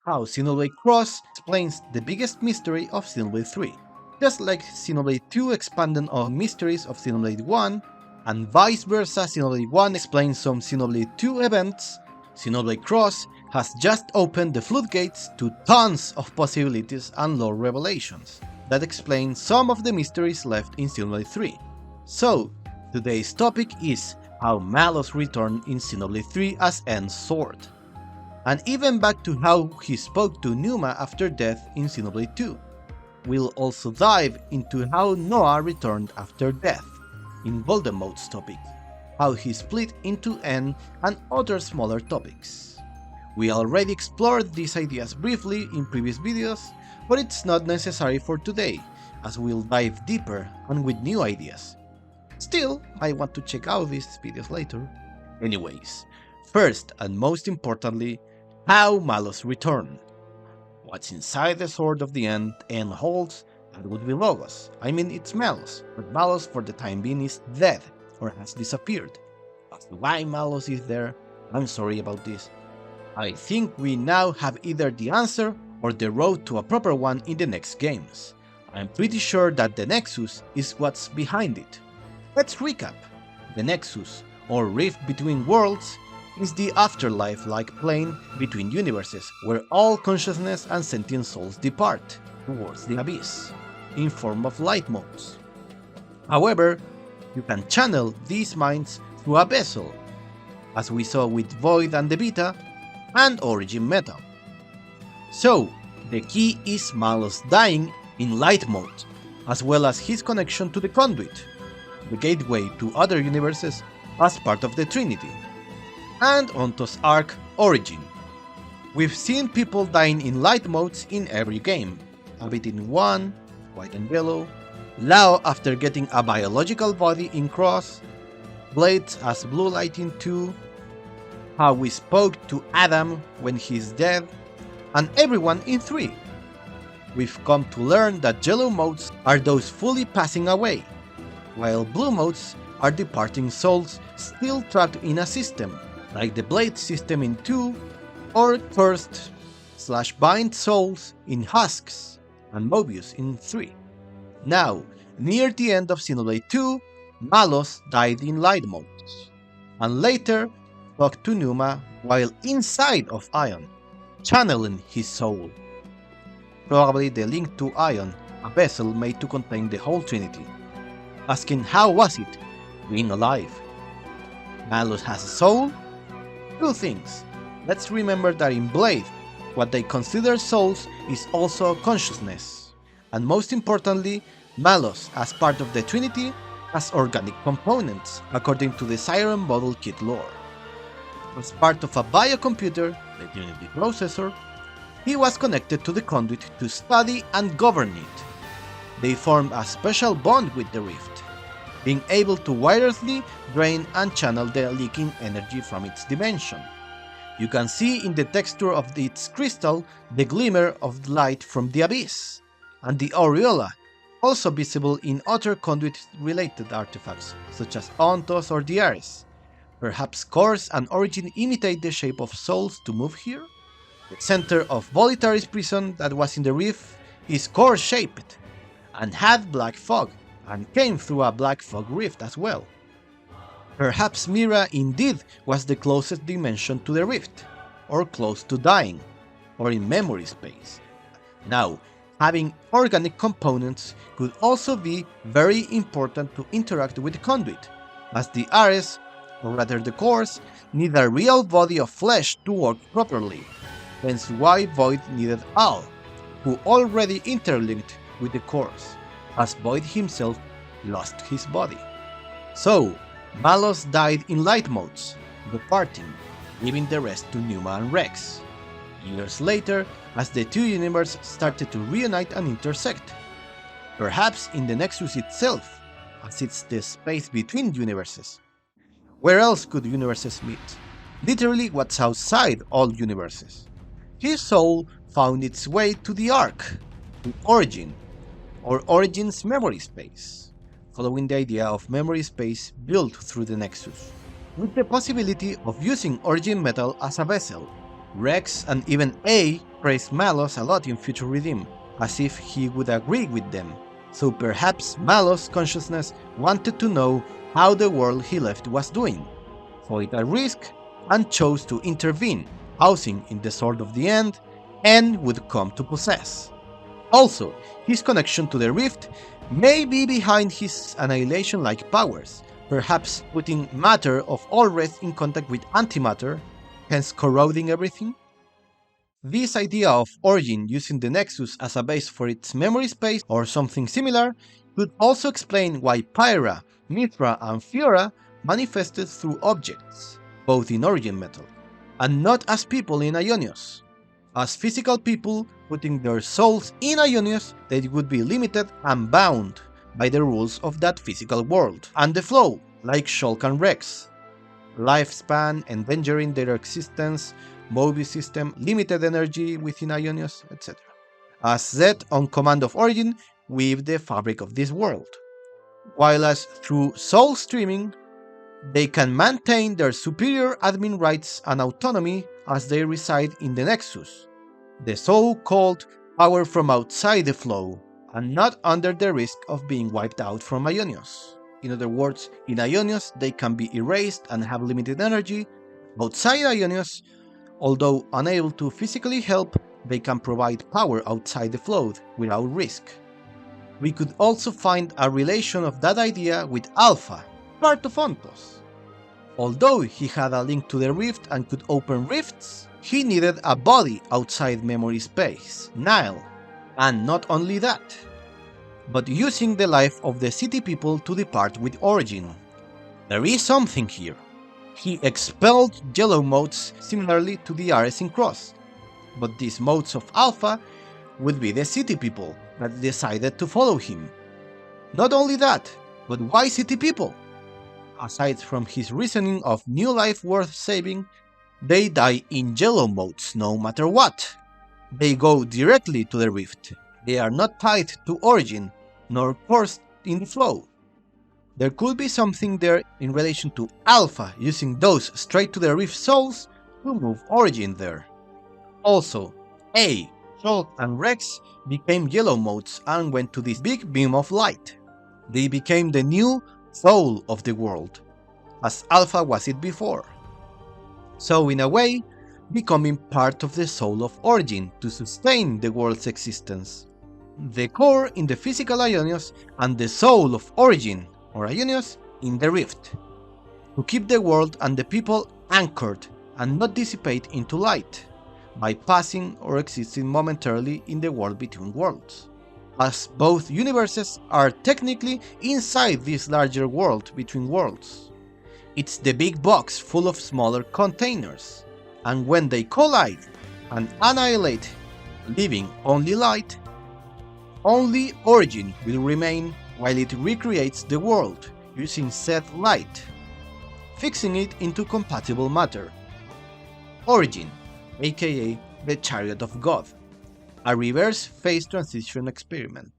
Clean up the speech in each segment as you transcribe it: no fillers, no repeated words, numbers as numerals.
how Xenoblade Cross explains the biggest mystery of Xenoblade 3, just like Xenoblade 2 expanded on mysteries of Xenoblade 1, and vice versa. Xenoblade 1 explains some Xenoblade 2 events. Xenoblade Cross has just opened the floodgates to tons of possibilities and lore revelations that explain some of the mysteries left in Xenoblade 3. So, today's topic is how Malos returned in Xenoblade 3 as End's sword, and even back to how he spoke to Numa after death in Xenoblade 2. We'll also dive into how Noah returned after death in Voldemort's topic, how he split into N, and other smaller topics. We already explored these ideas briefly in previous videos, but it's not necessary for today, as we'll dive deeper and with new ideas. Still, I want to check out these videos later. Anyways, first and most importantly, how Malos returned. What's inside the Sword of the End holds, that would be Logos. I mean, it's Malos, but Malos for the time being is dead, or has disappeared. As to why Malos is there, I'm sorry about this. I think we now have either the answer or the road to a proper one in the next games. I'm pretty sure that the Nexus is what's behind it. Let's recap. The Nexus, or Rift Between Worlds, is the afterlife-like plane between universes where all consciousness and sentient souls depart towards the abyss, in form of light motes. However, you can channel these minds through a vessel, as we saw with Void and the Whta, and Origin Metal. So, the key is Malos dying in light mode, as well as his connection to the Conduit, the gateway to other universes as part of the Trinity, and Onto's arc Origin. We've seen people dying in light modes in every game, a bit in 1, White and Yellow, Lao after getting a biological body in Cross, Blades as Blue Light in 2, how we spoke to Adam when he's dead, and everyone in 3. We've come to learn that yellow modes are those fully passing away, while blue modes are departing souls still trapped in a system, like the Blade system in 2, or Cursed/Bind souls in Husks, and Mobius in 3. Now, near the end of Xenoblade 2, Malos died in light modes, and later talked to Numa while inside of Ion, channeling his soul. Probably the link to Ion, a vessel made to contain the whole Trinity, asking how was it being alive. Malos has a soul? Two things. Let's remember that in Blade, what they consider souls is also consciousness. And most importantly, Malos, as part of the Trinity, has organic components, according to the Siren Model Kit lore. As part of a biocomputer, the Trinity Processor, he was connected to the Conduit to study and govern it. They formed a special bond with the Rift, being able to wirelessly drain and channel the leaking energy from its dimension. You can see in the texture of its crystal the glimmer of light from the abyss, and the aureola, also visible in other Conduit-related artifacts, such as Ontos or the Ares. Perhaps Course and Origin imitate the shape of souls to move here? The center of Volitary's prison that was in the Rift is Course-shaped, and had black fog, and came through a black fog rift as well. Perhaps Myhtra indeed was the closest dimension to the rift, or close to dying, or in memory space. Now, having organic components could also be very important to interact with the Conduit, as the Ares, or rather the Course, need a real body of flesh to work properly, hence why Void needed Al, who already interlinked with the Course, as Void himself lost his body. So, Malos died in light modes, departing, leaving the rest to Numa and Rex. Years later, as the two universes started to reunite and intersect. Perhaps in the Nexus itself, as it's the space between universes. Where else could universes meet? Literally what's outside all universes. His soul found its way to the Ark, to Origin, or Origin's memory space, following the idea of memory space built through the Nexus, with the possibility of using Origin Metal as a vessel. Rex and even A praised Malos a lot in Future Redeem, as if he would agree with them. So perhaps Malos' consciousness wanted to know how the world he left was doing, saw it at risk, and chose to intervene, pausing in the Sword of the End, and would come to possess. Also, his connection to the Rift may be behind his annihilation-like powers, perhaps putting matter of all rest in contact with antimatter, hence corroding everything. This idea of Origin using the Nexus as a base for its memory space or something similar could also explain why Pyra, Myhtra, and Fiora manifested through objects, both in Origin metal, and not as people in Ionios. As physical people putting their souls in Ionios, they would be limited and bound by the rules of that physical world and the flow, like Shulk and Rex. Lifespan, endangering their existence, Mobius system, limited energy within Ionios, etc. As Zed on command of Origin weave the fabric of this world. While as through soul streaming, they can maintain their superior admin rights and autonomy as they reside in the Nexus, the so-called power from outside the flow, and not under the risk of being wiped out from Ionios. In other words, in Ionios they can be erased and have limited energy. Outside Ionios, although unable to physically help, they can provide power outside the flow without risk. We could also find a relation of that idea with Alpha, part of Ontos. Although he had a link to the Rift and could open rifts, he needed a body outside memory space, Nile, and not only that, but using the life of the city people to depart with Origin. There is something here. He expelled yellow motes similarly to the Ares in Cross, but these motes of Alpha would be the city people that decided to follow him. Not only that, but why city people? Aside from his reasoning of new life worth saving, they die in yellow motes no matter what. They go directly to the Rift. They are not tied to Origin, nor coursed in the flow. There could be something there in relation to Alpha using those straight to the Rift souls to move Origin there. Also, Shulk and Rex became yellow motes and went to this big beam of light. They became the new soul of the world, as Alpha was it before. So in a way, becoming part of the soul of Origin to sustain the world's existence. The core in the physical Ionios and the soul of Origin, or Ionios, in the Rift, to keep the world and the people anchored and not dissipate into light, by passing or existing momentarily in the world between worlds, as both universes are technically inside this larger world between worlds. It's the big box full of smaller containers, and when they collide and annihilate, leaving only light, only Origin will remain while it recreates the world using said light, fixing it into compatible matter. Origin, aka the Chariot of God, a reverse phase transition experiment.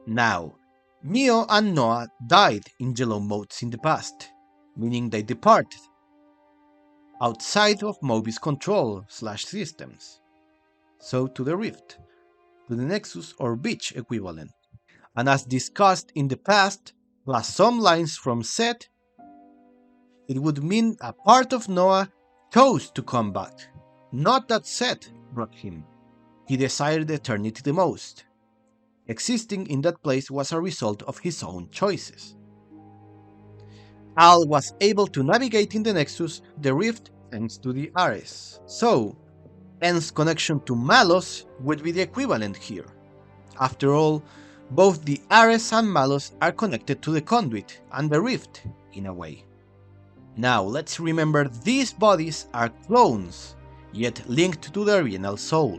Now, Mio and Noah died in yellow motes in the past, meaning they departed outside of Mobius control/systems, so to the Rift, to the Nexus or Beach equivalent. And as discussed in the past, plus some lines from Set, it would mean a part of Noah chose to come back, not that Set brought him. He desired eternity the most. Existing in that place was a result of his own choices. Al was able to navigate in the Nexus, the Rift, thanks to the Ares. So, N's connection to Malos would be the equivalent here. After all, both the Ares and Malos are connected to the Conduit and the Rift, in a way. Now let's remember these bodies are clones, yet linked to the original soul.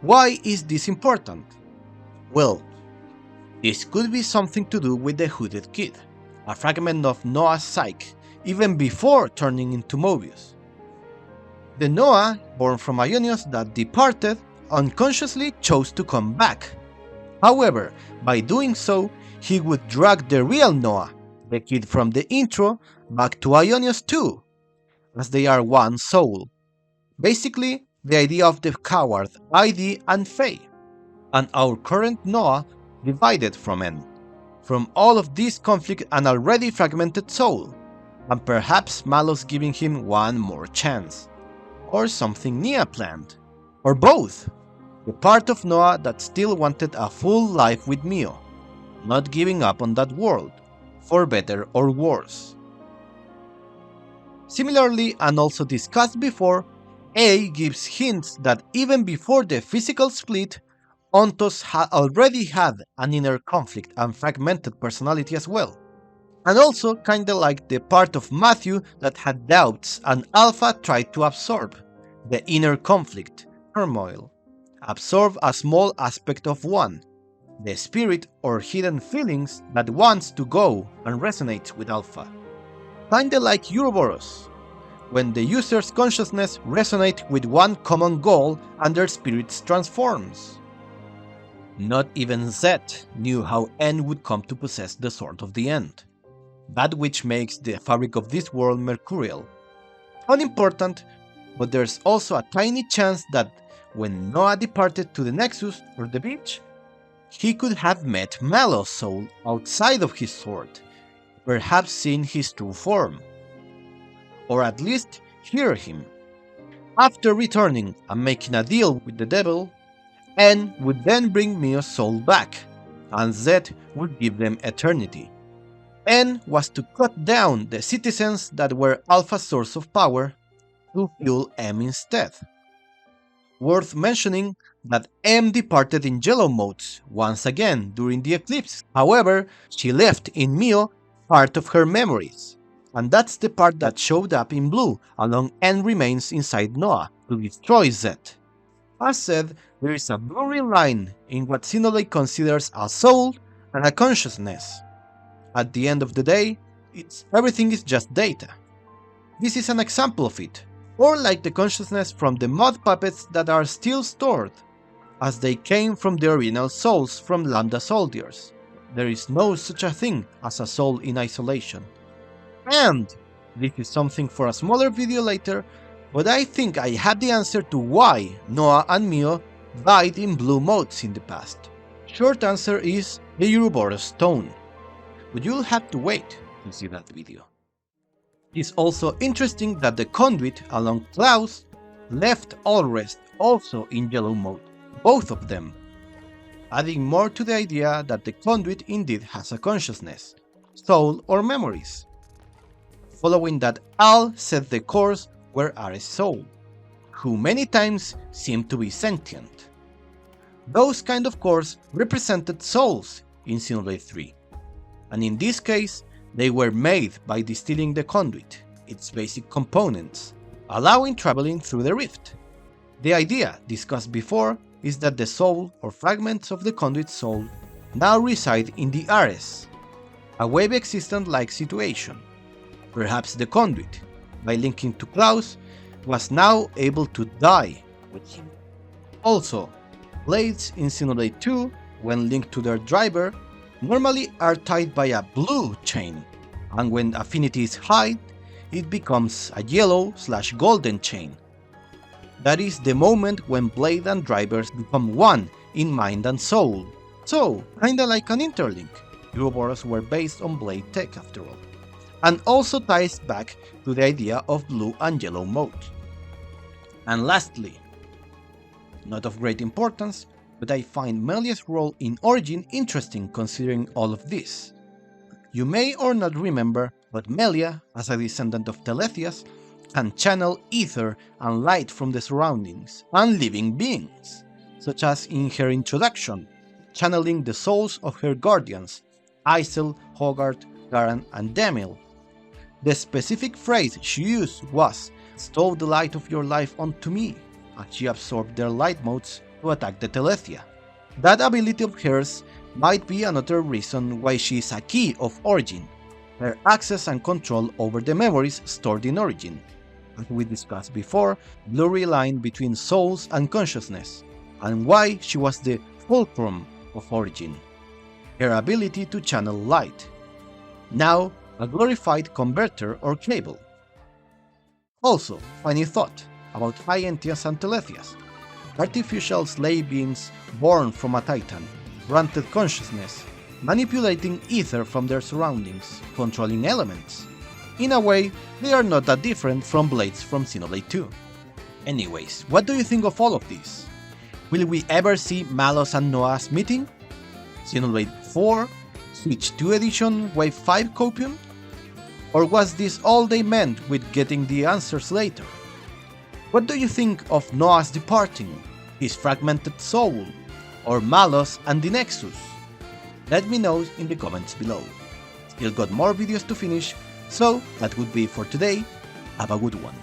Why is this important? Well, this could be something to do with the Hooded Kid, a fragment of Noah's psyche, even before turning into Mobius. The Noah, born from Ionios that departed, unconsciously chose to come back. However, by doing so, he would drag the real Noah, the kid from the intro, back to Ionios too, as they are one soul. Basically, the idea of the coward, ID, and Faye, and our current Noah divided from N. From all of this conflict, an already fragmented soul, and perhaps Malos giving him one more chance. Or something Nia planned. Or both. The part of Noah that still wanted a full life with Mio, not giving up on that world, for better or worse. Similarly, and also discussed before, A gives hints that even before the physical split, Ontos already had an inner conflict and fragmented personality as well. And also kinda like the part of Matthew that had doubts and Alpha tried to absorb, the inner conflict, turmoil. Absorb a small aspect of one, the spirit or hidden feelings that wants to go and resonates with Alpha. Kinda like Ouroboros, when the user's consciousness resonates with one common goal and their spirits transforms. Not even Zed knew how N would come to possess the Sword of the End, that which makes the fabric of this world mercurial. Unimportant, but there's also a tiny chance that when Noah departed to the Nexus or the beach, he could have met Malos' soul outside of his sword, perhaps seen his true form, or at least hear him. After returning and making a deal with the devil, N would then bring Mio's soul back, and Zed would give them eternity. N was to cut down the citizens that were Alpha's source of power to fuel M instead. Worth mentioning that M departed in yellow motes once again during the eclipse. However, she left in Mio part of her memories, and that's the part that showed up in blue along N remains inside Noah to destroy Zed. As said, there is a blurry line in what Xenoblade considers a soul and a consciousness. At the end of the day, everything is just data. This is an example of it, or like the consciousness from the mud puppets that are still stored, as they came from the original souls from Lambda soldiers. There is no such a thing as a soul in isolation. And this is something for a smaller video later, but I think I had the answer to why Noah and Mio died in blue modes in the past. Short answer is the Ouroboros stone, but you'll have to wait to see that video. It's also interesting that the Conduit along Klaus left Allrest also in yellow mode, both of them, adding more to the idea that the Conduit indeed has a consciousness, soul or memories. Following that, Al set the course were Ares' soul, who many times seemed to be sentient. Those kind of cores represented souls in Xenoblade 3, and in this case, they were made by distilling the Conduit, its basic components, allowing traveling through the rift. The idea, discussed before, is that the soul or fragments of the Conduit soul now reside in the Ares, a wave existence-like situation. Perhaps the Conduit, by linking to Klaus, was now able to die with him. Also, blades in Xenoblade 2, when linked to their driver, normally are tied by a blue chain, and when affinity is high, it becomes a yellow/golden chain. That is the moment when blade and drivers become one in mind and soul. So, kinda like an interlink. Ouroboros were based on blade tech after all. And also ties back to the idea of blue and yellow mode. And lastly, not of great importance, but I find Melia's role in Origin interesting considering all of this. You may or not remember, but Melia, as a descendant of Teletheas, can channel ether and light from the surroundings and living beings, such as in her introduction, channeling the souls of her guardians, Isel, Hogarth, Garan, and Demil. The specific phrase she used was, "Stow the light of your life onto me," as she absorbed their light modes to attack the Telethia. That ability of hers might be another reason why she is a key of Origin, her access and control over the memories stored in Origin. As we discussed before, blurry line between souls and consciousness, and why she was the fulcrum of Origin, her ability to channel light. Now, a glorified converter or cable. Also, funny thought, about high entities and telethias, artificial slave beings born from a titan, granted consciousness, manipulating ether from their surroundings, controlling elements. In a way, they are not that different from blades from Xenoblade 2. Anyways, what do you think of all of this? Will we ever see Malos and Noah's meeting? Xenoblade 4? Switch 2 Edition Wave 5 copium? Or was this all they meant with getting the answers later? What do you think of Noah's departing, his fragmented soul, or Malos and the Nexus? Let me know in the comments below. Still got more videos to finish, so that would be for today. Have a good one.